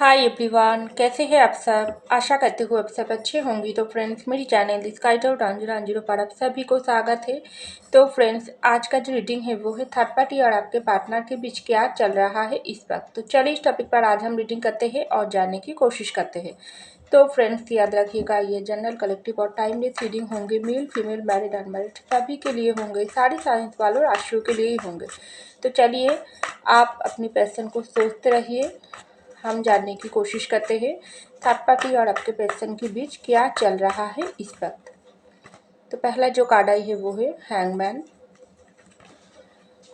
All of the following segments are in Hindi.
हाय एवरीवन, कैसे हैं आप सब। आशा करती हूँ आप सब अच्छे होंगी। तो फ्रेंड्स, मेरी चैनल स्काइट आउट 1010 पर आप सभी को स्वागत है। तो फ्रेंड्स, आज का जो रीडिंग है वो है थर्ड पार्टी और आपके पार्टनर के बीच क्या चल रहा है इस वक्त। तो चलिए इस टॉपिक पर आज हम रीडिंग करते हैं और जानने की कोशिश करते हैं। तो फ्रेंड्स, याद रखिएगा, ये जनरल, कलेक्टिव और टाइमलेस रीडिंग होंगे। मेल फीमेल, मैरिड अनमैरिड सभी के लिए होंगे। सारी साइंस वालों राशियों के लिए ही होंगे। तो चलिए, आप अपनी पैशन को सोचते रहिए, हम जानने की कोशिश करते हैं थर्ड पार्टी और आपके पर्सन के बीच क्या चल रहा है इस वक्त। तो पहला जो कार्ड आई है वो है हैंगमैन।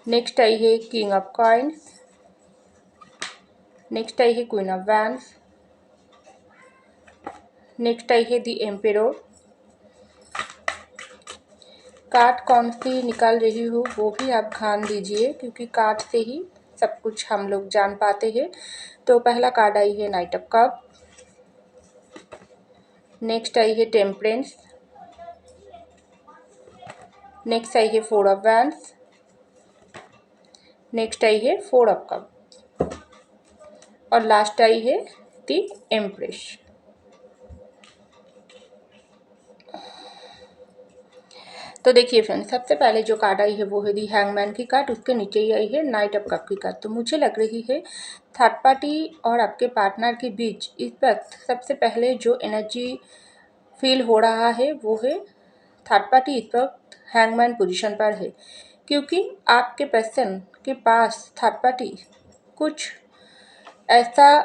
नेक्स्ट आई है किंग ऑफ कॉइन्स। नेक्स्ट आई है क्वीन ऑफ वैंड्स। नेक्स्ट आई है द एम्पेरर। कार्ड कौन सी निकाल रही हूँ वो भी आप ध्यान दीजिए, क्योंकि कार्ड से ही सब कुछ हम लोग जान पाते हैं। तो पहला कार्ड आई है नाइट ऑफ कप। नेक्स्ट आई है टेम्परेंस। नेक्स्ट आई है फोर ऑफ वैंड्स। नेक्स्ट आई है फोर ऑफ कप और लास्ट आई है द एम्प्रेस। तो देखिए फ्रेंड्स, सबसे पहले जो कार्ड आई है वो है दी हैंगमैन की कार्ड। उसके नीचे ही आई है नाइट ऑफ कप की कार्ड। तो मुझे लग रही है थर्ड पार्टी और आपके पार्टनर के बीच इस वक्त सबसे पहले जो एनर्जी फील हो रहा है वो है थर्ड पार्टी इस वक्त हैंगमैन पोजीशन पर है, क्योंकि आपके पर्सन के पास थर्ड पार्टी कुछ ऐसा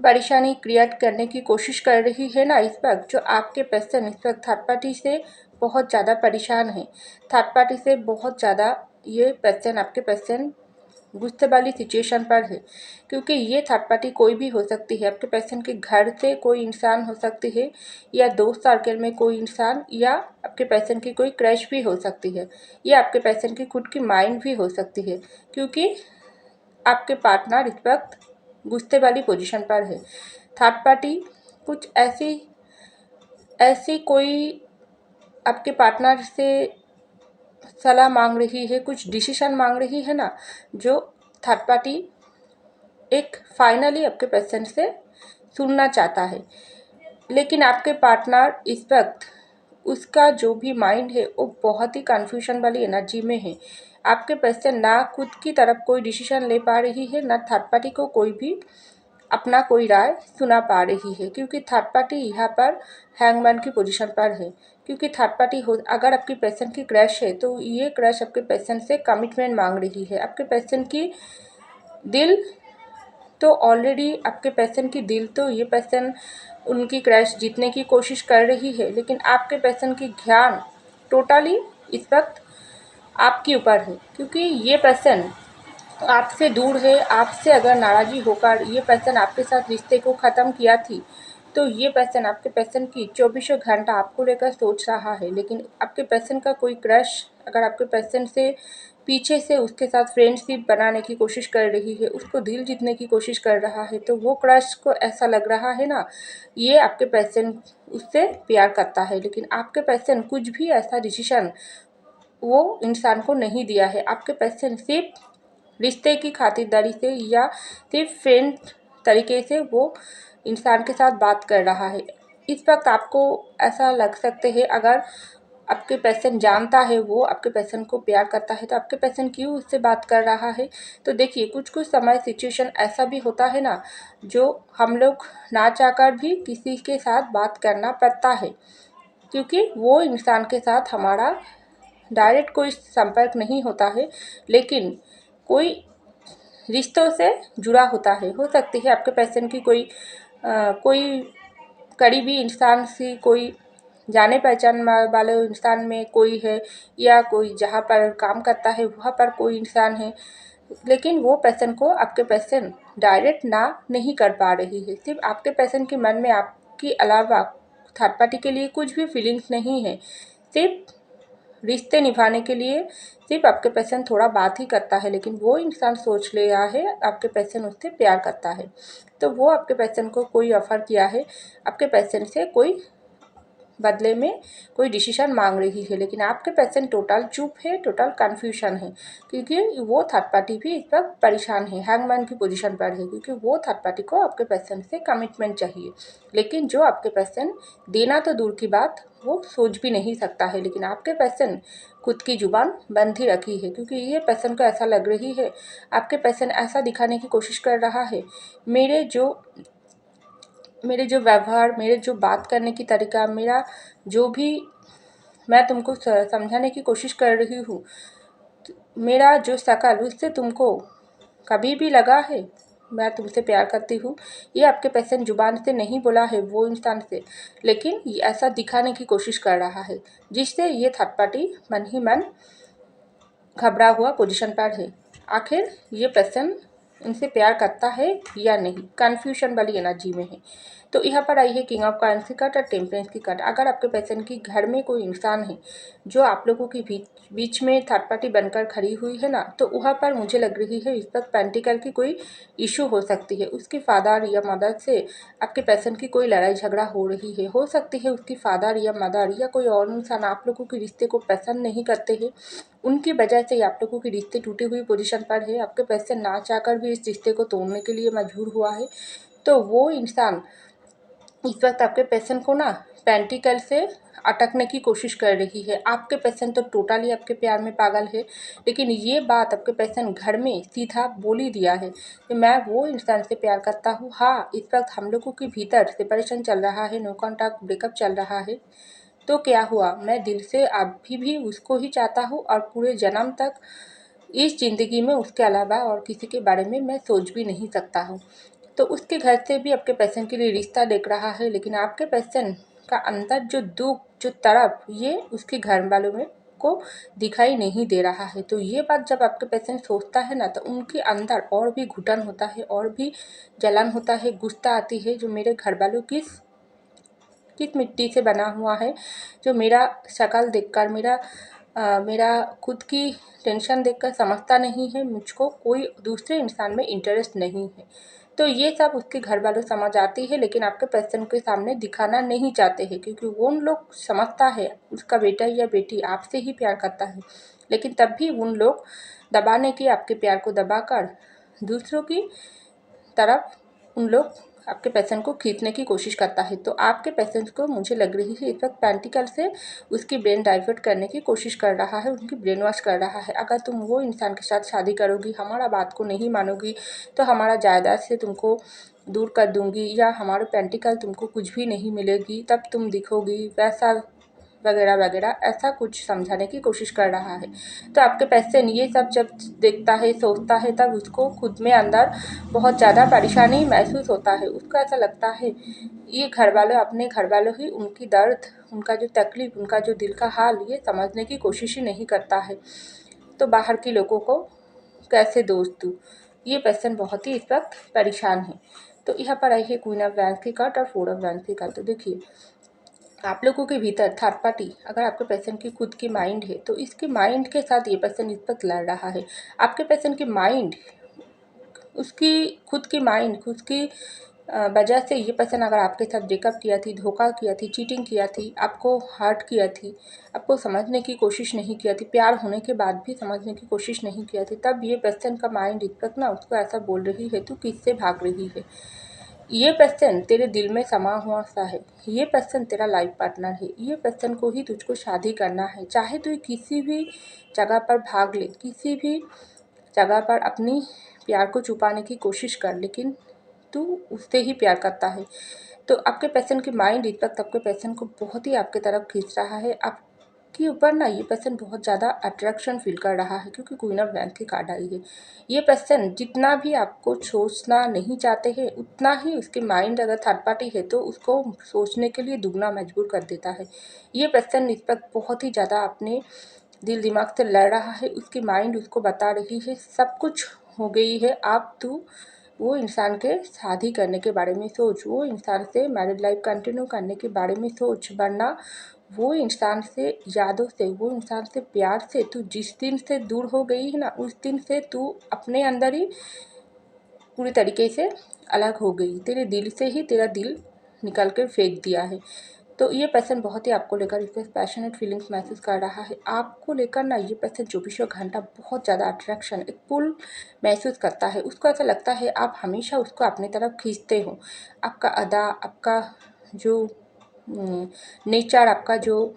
परेशानी क्रिएट करने की कोशिश कर रही है ना इस वक्त, जो आपके पर्सन इस वक्त थर्ड पार्टी से बहुत ज़्यादा परेशान है। थर्ड पार्टी से बहुत ज़्यादा ये पर्सन, आपके पर्सन गुस्से वाली सिचुएशन पर है, क्योंकि ये थर्ड पार्टी कोई भी हो सकती है। आपके पर्सन के घर से कोई इंसान हो सकती है, या दोस्त सर्कल में कोई इंसान, या आपके पर्सन की कोई क्रश भी हो सकती है, या आपके पर्सन की खुद की माइंड भी हो सकती है, क्योंकि आपके पार्टनर इस वक्त गुस्से वाली पोजीशन पर है। थर्ड पार्टी कुछ ऐसी कोई आपके पार्टनर से सलाह मांग रही है, कुछ डिसीजन मांग रही है ना, जो थर्ड पार्टी एक फाइनली आपके पर्सन से सुनना चाहता है। लेकिन आपके पार्टनर इस वक्त उसका जो भी माइंड है वो बहुत ही कन्फ्यूजन वाली एनर्जी में है। आपके पर्सन ना खुद की तरफ कोई डिसीजन ले पा रही है, ना थर्ड पार्टी को कोई भी अपना कोई राय सुना पा रही है, क्योंकि थर्ड पार्टी यहाँ पर हैंगमैन की पोजीशन पर है। क्योंकि थर्ड पार्टी हो, अगर आपकी पर्सन की क्रश है तो ये क्रश आपके पर्सन से कमिटमेंट मांग रही है। आपके पर्सन की दिल तो ऑलरेडी, आपके पर्सन की दिल तो ये पर्सन उनकी क्रश जीतने की कोशिश कर रही है, लेकिन आपके पर्सन की ध्यान टोटली इस वक्त आपके ऊपर है, क्योंकि ये पर्सन आपसे दूर है। आपसे अगर नाराज़ी होकर ये पर्सन आपके साथ रिश्ते को ख़त्म किया थी, तो ये पर्सन, आपके पर्सन की 24 घंटा आपको लेकर सोच रहा है। लेकिन आपके पर्सन का कोई क्रश अगर आपके पर्सन से पीछे से उसके साथ फ्रेंडशिप बनाने की कोशिश कर रही है, उसको दिल जीतने की कोशिश कर रहा है, तो वो क्रश को ऐसा लग रहा है ना, ये आपके पर्सन उससे प्यार करता है। लेकिन आपके पर्सन कुछ भी ऐसा डिसीजन वो इंसान को नहीं दिया है। आपके पर्सन सिर्फ रिश्ते की खातिरदारी से या सिर्फ फ्रेंड तरीके से वो इंसान के साथ बात कर रहा है। इस वक्त आपको ऐसा लग सकते हैं, अगर आपके पर्सन जानता है वो आपके पर्सन को प्यार करता है, तो आपके पर्सन क्यों उससे बात कर रहा है। तो देखिए, कुछ कुछ समय सिचुएशन ऐसा भी होता है ना, जो हम लोग ना चाहकर भी किसी के साथ बात करना पड़ता है, क्योंकि वो इंसान के साथ हमारा डायरेक्ट कोई संपर्क नहीं होता है, लेकिन कोई रिश्तों से जुड़ा होता है। हो सकती है आपके पर्सन की कोई करीबी इंसान से, कोई जाने पहचान वाले इंसान में कोई है, या कोई जहाँ पर काम करता है वहाँ पर कोई इंसान है, लेकिन वो पर्सन को आपके पर्सन डायरेक्ट ना नहीं कर पा रही है। सिर्फ आपके पर्सन के मन में आपके अलावा थर्ड पार्टी के लिए कुछ भी फीलिंग्स नहीं है। सिर्फ रिश्ते निभाने के लिए सिर्फ आपके पर्सन थोड़ा बात ही करता है, लेकिन वो इंसान सोच लिया है आपके पर्सन उससे प्यार करता है। तो वो आपके पर्सन को कोई ऑफ़र किया है, आपके पर्सन से कोई बदले में कोई डिसीजन मांग रही है, लेकिन आपके पर्सन टोटल चुप है, टोटल कन्फ्यूजन है, क्योंकि वो थर्ड पार्टी भी इस वक्त परेशान है, हैंगमैन की पोजीशन पर है, क्योंकि वो थर्ड पार्टी को आपके पर्सन से कमिटमेंट चाहिए, लेकिन जो आपके पर्सन देना तो दूर की बात, वो सोच भी नहीं सकता है। लेकिन आपके पर्सन खुद की जुबान बंद ही रखी है, क्योंकि ये पर्सन को ऐसा लग रही है, आपके पर्सन ऐसा दिखाने की कोशिश कर रहा है, मेरे जो व्यवहार, मेरे जो बात करने की तरीका, मेरा जो भी मैं तुमको समझाने की कोशिश कर रही हूँ, मेरा जो शकल, उससे तुमको कभी भी लगा है मैं तुमसे प्यार करती हूँ, ये आपके पर्सन जुबान से नहीं बोला है वो इंसान से, लेकिन ये ऐसा दिखाने की कोशिश कर रहा है, जिससे ये थर्ड पार्टी मन ही मन घबरा हुआ पोजीशन पर है। आखिर ये पर्सन इनसे प्यार करता है या नहीं, कन्फ्यूजन वाली एनर्जी में है। तो यहाँ पर आई है किंग ऑफ कॉइंस की कार्ड और टेम्परेंस की कार्ड। अगर आपके पर्सन की घर में कोई इंसान है जो आप लोगों के बीच में थर्ड पार्टी बनकर खड़ी हुई है ना, तो वहाँ पर मुझे लग रही है इस वक्त पेंटिकल की कोई इशू हो सकती है। उसके फादर या मदर से आपके पर्सन की कोई लड़ाई झगड़ा हो रही है। हो सकती है उसकी फादर या मदर या कोई और इंसान आप लोगों के रिश्ते को पसंद नहीं करते हैं, उनकी वजह से आप लोगों के रिश्ते टूटी हुई पोजीशन पर है। आपके पर्सन ना चाहकर भी इस रिश्ते को तोड़ने के लिए मजबूर हुआ है। तो वो इंसान इस वक्त आपके पर्सन को ना पेंटिकल से अटकने की कोशिश कर रही है। आपके पर्सन तो टोटली आपके प्यार में पागल है, लेकिन ये बात आपके पर्सन घर में सीधा बोल ही दिया है कि मैं वो इंसान से प्यार करता हूँ। हाँ, इस वक्त हम लोगों के भीतर सेपरेशन चल रहा है, नो कॉन्टैक्ट ब्रेकअप चल रहा है, तो क्या हुआ, मैं दिल से अभी भी उसको ही चाहता हूँ और पूरे जन्म तक इस ज़िंदगी में उसके अलावा और किसी के बारे में मैं सोच भी नहीं सकता हूँ। तो उसके घर से भी आपके पर्सन के लिए रिश्ता देख रहा है, लेकिन आपके पर्सन का अंदर जो दुख, जो तड़प, ये उसके घर वालों में को दिखाई नहीं दे रहा है। तो ये बात जब आपके पर्सन सोचता है ना, तो उनके अंदर और भी घुटन होता है, और भी जलन होता है, गुस्सा आती है, जो मेरे घर वालों किस मिट्टी से बना हुआ है, जो मेरा शक्ल देखकर, मेरा खुद की टेंशन देखकर समझता नहीं है, मुझको कोई दूसरे इंसान में इंटरेस्ट नहीं है। तो ये सब उसके घर वालों समझ आती है, लेकिन आपके पर्सन के सामने दिखाना नहीं चाहते हैं, क्योंकि वो उन लोग समझता है उसका बेटा या बेटी आपसे ही प्यार करता है, लेकिन तब भी उन लोग दबाने की, आपके प्यार को दबाकर दूसरों की तरफ उन लोग आपके पर्सन को खींचने की कोशिश करता है। तो आपके पर्सन को मुझे लग रही है इस वक्त पेंटिकल से उसकी ब्रेन डाइवर्ट करने की कोशिश कर रहा है, उनकी ब्रेन वॉश कर रहा है। अगर तुम वो इंसान के साथ शादी करोगी, हमारा बात को नहीं मानोगी, तो हमारा जायदाद से तुमको दूर कर दूंगी, या हमारे पेंटिकल तुमको कुछ भी नहीं मिलेगी, तब तुम दिखोगी, वैसा वगैरह वगैरह, ऐसा कुछ समझाने की कोशिश कर रहा है। तो आपके पर्सन ये सब जब देखता है, सोचता है, तब उसको खुद में अंदर बहुत ज़्यादा परेशानी महसूस होता है। उसको ऐसा लगता है ये घर वालों, अपने घर वालों ही उनकी दर्द, उनका जो तकलीफ, उनका जो दिल का हाल, ये समझने की कोशिश ही नहीं करता है, तो बाहर के लोगों को कैसे दोष दूँ। ये पर्सन बहुत ही इस वक्त परेशान है। तो यहाँ पर आई है क्वीन ऑफ वैंस की कार्ड और फोर ऑफ वैंस की कार्ड। तो देखिए, आप लोगों के भीतर थर्ड पार्टी, अगर आपके पर्सन की खुद की माइंड है, तो इसके माइंड के साथ ये पर्सन इस वक्त लड़ रहा है। आपके पर्सन की माइंड, उसकी खुद की माइंड, खुद की वजह से ये पर्सन अगर आपके साथ ब्रेकअप किया थी, धोखा किया थी, चीटिंग किया थी, आपको हर्ट किया थी, आपको समझने की कोशिश नहीं किया थी, प्यार होने के बाद भी समझने की कोशिश नहीं किया थी, तब ये पर्सन का माइंड इस वक्त ना उसको ऐसा बोल रही है, तू किससे भाग रही है। ये पर्सन तेरे दिल में समा हुआ सा है, ये पर्सन तेरा लाइफ पार्टनर है, ये पर्सन को ही तुझको शादी करना है। चाहे तू किसी भी जगह पर भाग ले, किसी भी जगह पर अपनी प्यार को छुपाने की कोशिश कर, लेकिन तू उससे ही प्यार करता है। तो आपके पर्सन की माइंड इस वक्त आपके पर्सन को बहुत ही आपके तरफ खींच रहा है। आपके ऊपर ना ये पर्सन बहुत ज़्यादा अट्रैक्शन फील कर रहा है, क्योंकि क्वीन ऑफ वैंस की कार्ड आई है। ये पर्सन जितना भी आपको सोचना नहीं चाहते हैं, उतना ही उसके माइंड, अगर थर्ड पार्टी है तो उसको सोचने के लिए दुगना मजबूर कर देता है। ये पर्सन इस वक्त बहुत ही ज़्यादा अपने दिल दिमाग से लड़ रहा है। उसकी माइंड उसको बता रही है सब कुछ हो गई है, अब तू वो इंसान के शादी करने के बारे में सोच, वो इंसान से मैरिड लाइफ कंटिन्यू करने के बारे में सोच, वरना वो इंसान से, यादों से, वो इंसान से, प्यार से तू जिस दिन से दूर हो गई है ना, उस दिन से तू अपने अंदर ही पूरी तरीके से अलग हो गई। तेरे दिल से ही तेरा दिल निकल कर फेंक दिया है। तो ये पर्सन बहुत ही आपको लेकर इस पैशनेट फीलिंग्स महसूस कर रहा है। आपको लेकर ना ये पर्सन चौबीसों घंटा बहुत ज़्यादा अट्रैक्शन, एक पुल महसूस करता है। उसको ऐसा लगता है आप हमेशा उसको अपनी तरफ खींचते हो। आपका अदा, आपका जो नेचर, आपका जो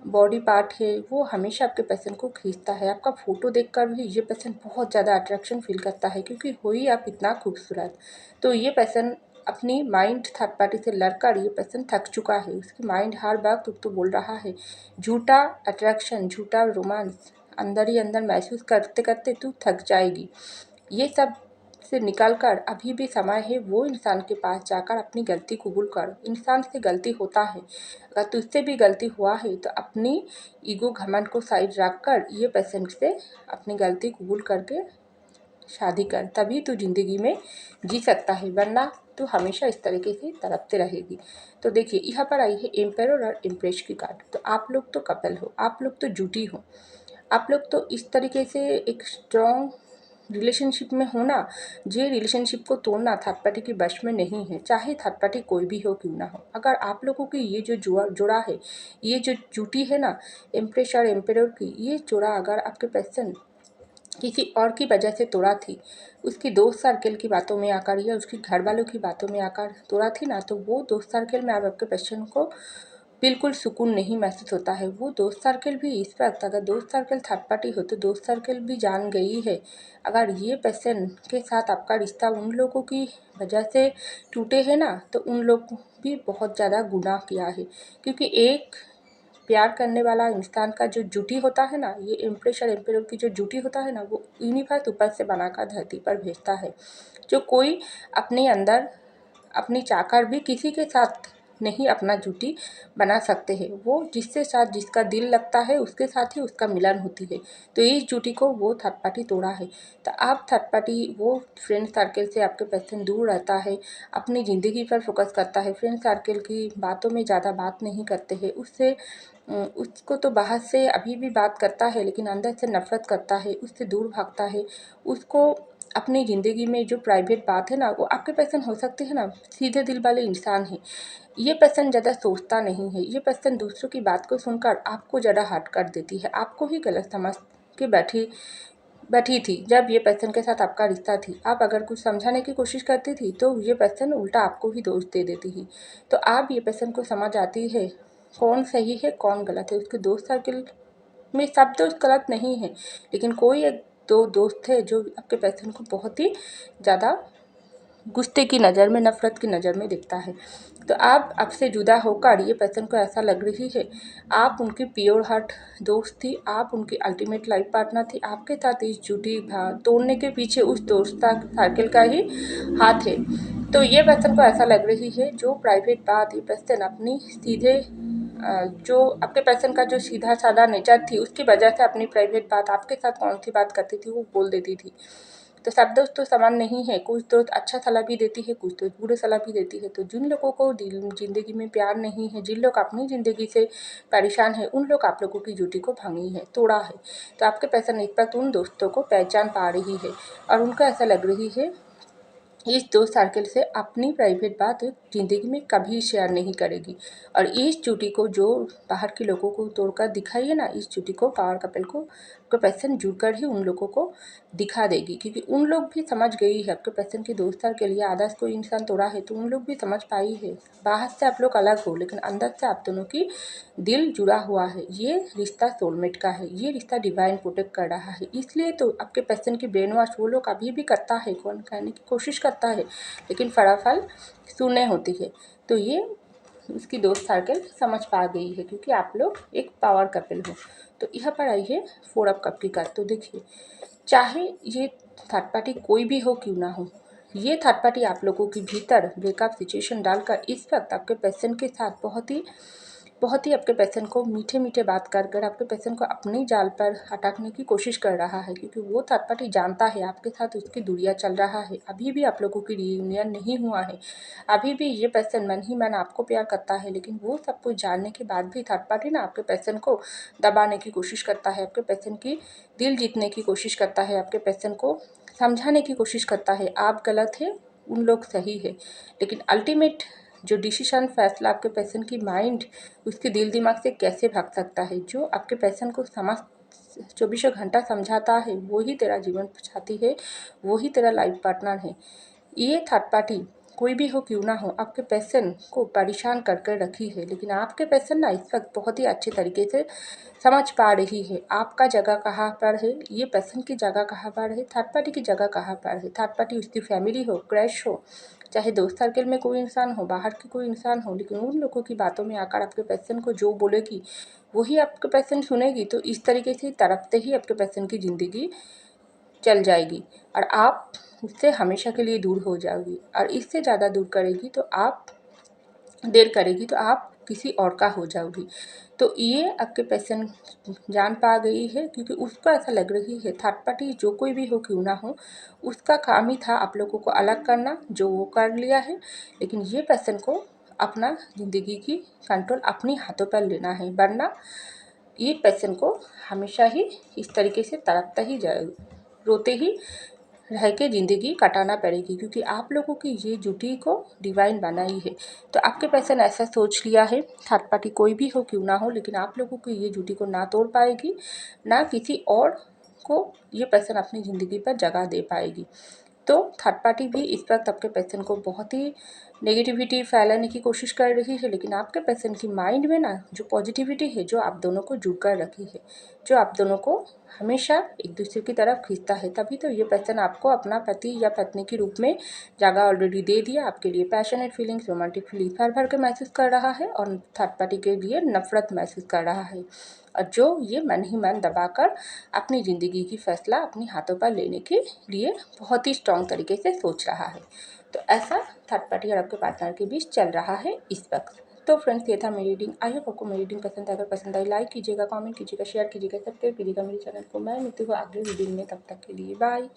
बॉडी पार्ट है वो हमेशा आपके पर्सन को खींचता है। आपका फ़ोटो देखकर भी ये पर्सन बहुत ज़्यादा अट्रैक्शन फील करता है, क्योंकि हो ही आप इतना खूबसूरत। तो ये पर्सन अपनी माइंड थर्ड पार्टी से लड़कर ये पर्सन थक चुका है। उसकी माइंड हर वक्त तो बोल रहा है, झूठा अट्रैक्शन, झूठा रोमांस अंदर ही अंदर महसूस करते करते तू थक जाएगी। ये सब से निकल कर अभी भी समय है वो इंसान के पास जाकर अपनी गलती कबूल कर। इंसान से गलती होता है, अगर तुझसे भी गलती हुआ है तो अपनी ईगो घमंड को साइड रख कर ये पर्सन से अपनी गलती कबूल करके शादी कर, तभी तू जिंदगी में जी सकता है, वरना तू हमेशा इस तरीके से तड़पते रहेगी। तो देखिए यहाँ पर आई है एम्पायर और एम्प्रेस की कार्ड। तो आप लोग तो कपल हो, आप लोग तो जुटी हो, आप लोग तो इस तरीके से एक स्ट्रॉन्ग रिलेशनशिप में होना, ये रिलेशनशिप को तोड़ना थर्ड पार्टी की वश में नहीं है, चाहे थर्ड पार्टी कोई भी हो क्यों ना हो। अगर आप लोगों की ये जो जोड़ा है, ये जो जुटी है ना एम्प्रेस और एम्पायर की, ये जोड़ा अगर आपके पर्सन किसी और की वजह से तोड़ा थी, उसकी दोस्त सर्कल की बातों में आकर या उसके घर वालों की बातों में आकर तोड़ा थी ना, तो वो दोस्त सर्कल में आप आपके पर्सन को बिल्कुल सुकून नहीं महसूस होता है। वो दोस्त सर्कल भी इस वक्त, अगर दोस्त सर्कल थर्ड पार्टी हो तो दोस्त सर्कल भी जान गई है अगर ये पर्सन के साथ आपका रिश्ता उन लोगों की वजह से टूटे है ना, तो उन लोग भी बहुत ज़्यादा गुनाह किया है। क्योंकि एक प्यार करने वाला इंसान का जो जुटी होता है ना, ये एम्प्रेस और एम्पायर की जो जुटी होता है ना, वो यूनिवर्स ऊपर से बनाकर धरती पर भेजता है। जो कोई अपने अंदर अपनी चाहकर भी किसी के साथ नहीं अपना जुटी बना सकते हैं। वो जिससे साथ जिसका दिल लगता है उसके साथ ही उसका मिलन होती है। तो इस जुटी को वो थर्ड पार्टी तोड़ा है। तो आप थर्ड पार्टी, वो फ्रेंड सर्कल से आपके पर्सन दूर रहता है, अपनी ज़िंदगी पर फोकस करता है, फ्रेंड सर्कल की बातों में ज़्यादा बात नहीं करते हैं। उसको तो बाहर से अभी भी बात करता है, लेकिन अंदर से नफ़रत करता है, उससे दूर भागता है। उसको अपनी ज़िंदगी में जो प्राइवेट बात है ना, वो आपके पर्सन हो सकते हैं ना सीधे दिल वाले इंसान हैं। ये पर्सन ज़्यादा सोचता नहीं है। ये पर्सन दूसरों की बात को सुनकर आपको ज़्यादा हर्ट कर देती है, आपको ही गलत समझ के बैठी थी। जब ये पर्सन के साथ आपका रिश्ता थी, आप अगर कुछ समझाने की कोशिश करती थी तो ये पर्सन उल्टा आपको ही दोष दे देती थी। तो आप ये पर्सन को समझ आती है कौन सही है कौन गलत है। उसके दोस्त सर्कल में सब दोस्त गलत नहीं है, लेकिन कोई एक दो दोस्त है जो आपके पर्सन को बहुत ही ज़्यादा गुस्से की नज़र में, नफ़रत की नज़र में देखता है। तो आप अब से जुदा होकर ये पर्सन को ऐसा लग रही है आप उनकी प्योर हार्ट दोस्त थी, आप उनकी अल्टीमेट लाइफ पार्टनर थी। आपके साथ इस झूठी तोड़ने के पीछे उस दोस्त सर्कल का ही हाथ है। तो ये पर्सन को ऐसा लग रही है जो प्राइवेट बात ये पर्सन अपनी सीधे जो आपके पर्सन का जो सीधा साधा नेचर थी उसकी वजह से अपनी प्राइवेट बात आपके साथ कौन सी बात करती थी वो बोल देती थी। तो सब दोस्त तो समान नहीं है, कुछ दोस्त अच्छा सलाह भी देती है, कुछ दोस्त बुरे सलाह भी देती है। तो जिन लोगों को ज़िंदगी में प्यार नहीं है, जिन लोग अपनी ज़िंदगी से परेशान है, उन लोग आप लोगों की ड्यूटी को भांगी है, तोड़ा है। तो आपके पर्सन इस वक्त उन दोस्तों को पहचान पा रही है और उनको ऐसा लग रही है इस दोस्त सर्कल से अपनी प्राइवेट बात ज़िंदगी में कभी शेयर नहीं करेगी। और इस चुटी को जो बाहर के लोगों को तोड़कर दिखाइए ना, इस चुटी को पावर कपल को आपके पर्सन जुड़कर ही उन लोगों को दिखा देगी। क्योंकि उन लोग भी समझ गई है आपके पर्सन की दोस्त सर्कल या आदर्श कोई इंसान तोड़ा है, तो उन लोग भी समझ पाई है बाहर से आप लोग अलग हो लेकिन अंदर से आप दोनों की दिल जुड़ा हुआ है। ये रिश्ता सोलमेट का है, ये रिश्ता डिवाइन प्रोटेक्ट कर रहा है। इसलिए तो आपके पर्सन की ब्रेन वॉश वो लोग अभी भी करता है, कौन कहने की कोशिश करता है, लेकिन फलाफल शून्य होती है। तो ये उसकी दोस्त सर्कल समझ पा गई है, क्योंकि आप लोग एक पावर कपल हो। तो यहाँ पर आई है 4 ऑफ कप की कार्ड। तो देखिए, चाहे ये थर्ड पार्टी कोई भी हो क्यों ना हो, ये थर्ड पार्टी आप लोगों के भीतर ब्रेकअप सिचुएशन डालकर इस वक्त आपके पर्सन के साथ बहुत ही आपके पर्सन को मीठे मीठे बात कर कर आपके पर्सन को अपने जाल पर अटकने की कोशिश कर रहा है। क्योंकि वो थर्ड पार्टी जानता है आपके साथ उसकी दूरियां चल रहा है, अभी भी आप लोगों की रियूनियन नहीं हुआ है। अभी भी ये पर्सन मन ही मन आपको प्यार करता है, लेकिन वो सब कुछ जानने के बाद भी थर्ड पार्टी ना आपके पर्सन को दबाने की कोशिश करता है, आपके पर्सन की दिल जीतने की कोशिश करता है, आपके पर्सन को समझाने की कोशिश करता है आप गलत है उन लोग सही है। लेकिन अल्टीमेट जो डिसीजन फैसला आपके पर्सन की माइंड उसके दिल दिमाग से कैसे भाग सकता है, जो आपके पर्सन को समझ 24 घंटा समझाता है, वही तेरा जीवन साथी है, वही तेरा लाइफ पार्टनर है। ये थर्ड पार्टी कोई भी हो क्यों ना हो आपके पर्सन को परेशान कर कर रखी है, लेकिन आपके पर्सन ना इस वक्त बहुत ही अच्छे तरीके से समझ पा रही है आपका जगह कहाँ पर है, ये पर्सन की जगह कहाँ पर है, थर्ड पार्टी की जगह कहाँ पर है। थर्ड पार्टी उसकी फैमिली हो, क्रश हो, चाहे दोस्त सर्कल में कोई इंसान हो, बाहर की कोई इंसान हो, लेकिन उन लोगों की बातों में आकर आपके पर्सन को जो बोलेगी वही आपके पर्सन सुनेगी। तो इस तरीके से तड़पते ही आपके पर्सन की ज़िंदगी चल जाएगी और आप उससे हमेशा के लिए दूर हो जाओगी। और इससे ज़्यादा दूर करेगी तो आप देर करेगी तो आप किसी और का हो जाओगी। तो ये आपके पर्सन जान पा गई है, क्योंकि उसको ऐसा लग रही है थर्ड पार्टी जो कोई भी हो क्यों ना हो उसका काम ही था आप लोगों को अलग करना, जो वो कर लिया है। लेकिन ये पर्सन को अपना ज़िंदगी की कंट्रोल अपने हाथों पर लेना है, वरना ये पर्सन को हमेशा ही इस तरीके से तड़पता ही जाएगा, रोते ही रह के ज़िंदगी कटाना पड़ेगी, क्योंकि आप लोगों की ये जुटी को डिवाइन बनाई है। तो आपके पर्सन ऐसा सोच लिया है थर्ड पार्टी कोई भी हो क्यों ना हो, लेकिन आप लोगों की ये जुटी को ना तोड़ पाएगी, ना किसी और को ये पर्सन अपनी ज़िंदगी पर जगह दे पाएगी। तो थर्ड पार्टी भी इस वक्त आपके पर्सन को बहुत ही नेगेटिविटी फैलाने की कोशिश कर रही है, लेकिन आपके पर्सन की माइंड में ना जो पॉजिटिविटी है, जो आप दोनों को जुड़ कर रखी है, जो आप दोनों को हमेशा एक दूसरे की तरफ खींचता है, तभी तो ये पर्सन आपको अपना पति या पत्नी के रूप में जगह ऑलरेडी दे दिया। आपके लिए पैशनेट फीलिंग्स, रोमांटिक फीलिंग्स भर भर के महसूस कर रहा है और थर्ड पार्टी के लिए नफरत महसूस कर रहा है, और जो ये मन ही मन दबाकर अपनी ज़िंदगी की फैसला अपने हाथों पर लेने के लिए बहुत ही स्ट्रॉन्ग तरीके से सोच रहा है। तो ऐसा थर्ड पार्टी और आपके पार्टनर के बीच चल रहा है इस वक्त। तो फ्रेंड्स, ये था मेरी रीडिंग। आई होप आपको मेरी रीडिंग पसंद है। अगर पसंद आई लाइक कीजिएगा, कमेंट कीजिएगा, शेयर कीजिएगा, सब्सक्राइब कीजिएगा मेरे चैनल को। मैं मिलती हूँ अगले रीडिंग में, तब तक के लिए बाय।